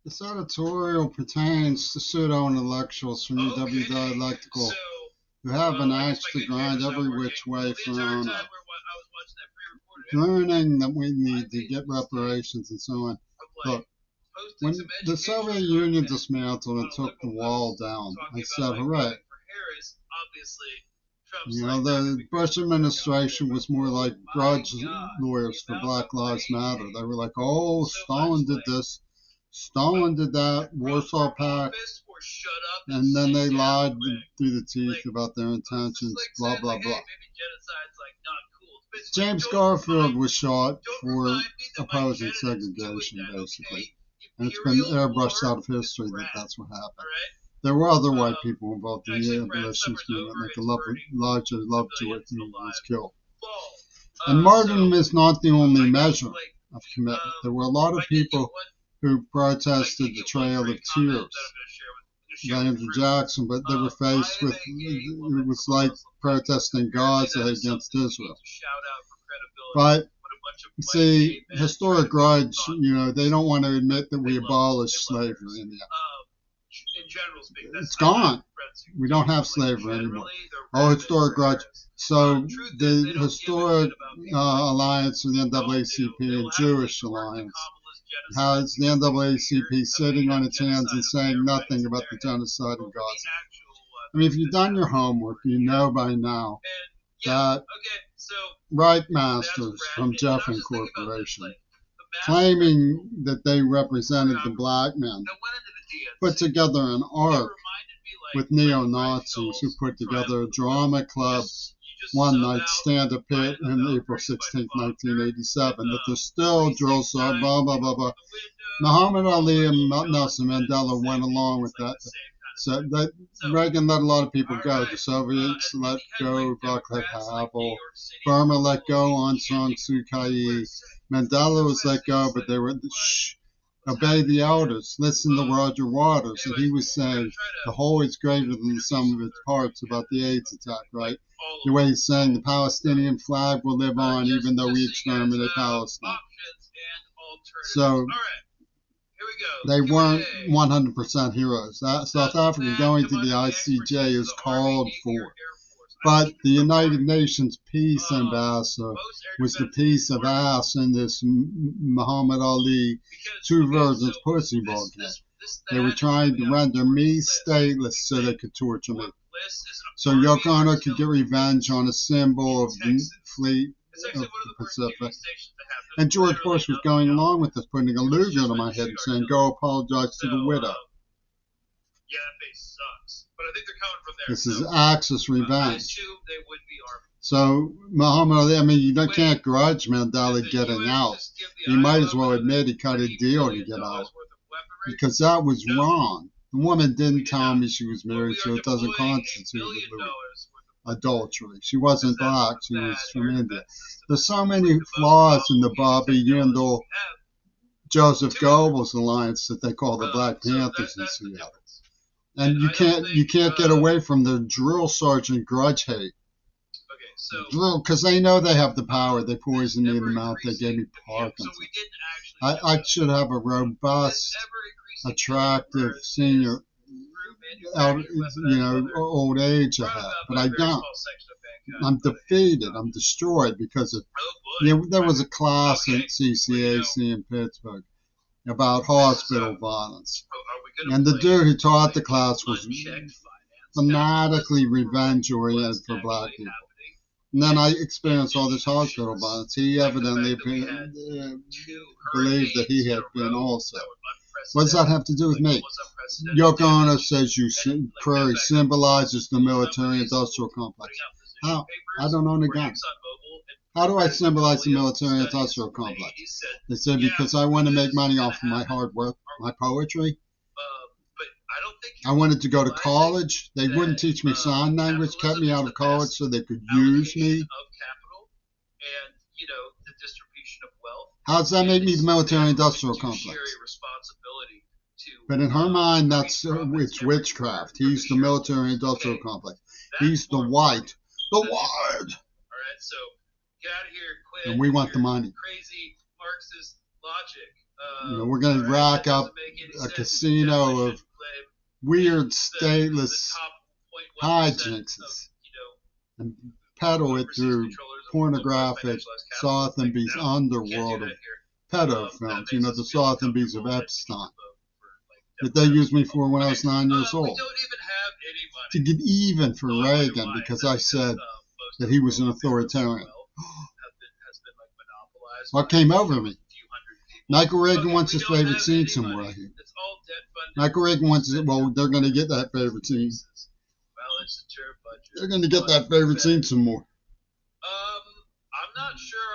This editorial pertains to pseudo-intellectuals from UW Dialectical who have an axe to grind every which way for honor, learning that we need to get reparations and so on. Look, when the Soviet Union dismantled and took the wall down, I said, hooray. You know, the Bush administration was more like grudge lawyers for Black Lives Matter. They were like, oh, Stalin did this, Stalin did that, Warsaw Pact, and then they lied through the teeth about their intentions, blah, blah, blah. James Garfield was shot for opposing segregation, basically. And it's been airbrushed out of history that that's what happened. There were other white people involved in the abolitionist movement, like Elijah Lovejoy, who was killed. And martyrdom is not the only measure of commitment. There were a lot of people who protested the Trail of Tears by Andrew Jackson, but they were faced with, it was like protesting Gaza against Israel. But, see, historic grudge, you know, they don't want to admit that we abolished slavery in the end. It's gone. We don't have slavery anymore. Oh, historic grudge. So the historic alliance of the NAACP and Jewish alliance has the NAACP sitting on its hands and saying nothing about the genocide in Gaza. I mean, if you've done your homework, you know by now that right masters from Jeffin Corporation, claiming that they represented the black men, put together an arc with neo-Nazis who put together a drama club one night stand-up hit on April 16, 1987, that there's still drill sergeant, blah, blah, blah, blah. Muhammad Ali and Nelson Mandela went along with that. So that Reagan let a lot of people go. The Soviets let go Václav Havel. Burma let go Aung San Suu Kyi. Mandela was let go, but they were, obey the elders. Listen to Roger Waters. And he was saying the whole is greater than the sum of its parts about the AIDS attack, right? The way he's saying the Palestinian flag will live on even though we exterminate Palestine. So they weren't 100% heroes. South Africa going to the ICJ is called for. But the United Nations peace ambassador was the piece of ass in this Muhammad Ali two versions pussy ball game. They were trying to render me stateless so they could torture me. So Yoko Ono could get revenge on a symbol of the fleet of the Pacific. And George Bush was going along with this, putting a Luger to my head and saying, go apologize to the widow. This is Axis revenge. So Muhammad Ali, I mean, you can't grudge Mandela getting out. You might as well admit he cut a deal to get out, because that was wrong. The woman didn't tell me she was married, so it doesn't constitute adultery. She wasn't black, she was from India. There's so many flaws in the Bobby Jindal, Joseph Goebbels alliance that they call the Black Panthers in Seattle. And you can't get away from the drill sergeant grudge hate. Because they know they have the power. They poisoned me in the mouth. They gave me Parkinson's. I should have a robust, attractive senior, old age ahead, but I don't. I'm defeated. I'm destroyed because of. There was a class at CCAC in Pittsburgh about hospital violence, and the dude who taught the class was fanatically revenge-oriented for black people. And then I experienced all this hospital violence. He evidently believed that he had been also. What does that have to do with me? Yoko Ono says Prairie symbolizes the military-industrial complex. How? I don't own a gun. How do I symbolize the military-industrial complex? They said because I want to make money off of my hard work, my poetry. I wanted to go to college. They wouldn't teach me sign language, kept me out of college so they could use me. How does that make me the military-industrial complex? But in her mind, it's witchcraft. He's the military-industrial complex. He's the white. The white! And we want the money. Crazy Marxist logic We're going to rack up a casino of weird stateless hijinks and peddle it through pornographic Sotheby's underworld of pedo films. The Sotheby's of Epstein that they used me for when I was 9 years old. To get even for Reagan because I said that he was an authoritarian. What came over me? Michael Reagan wants his favorite scene somewhere here. Michael Reagan wants it. Well, they're going to get that favorite scene. They're going to get that favorite scene some more. I'm not sure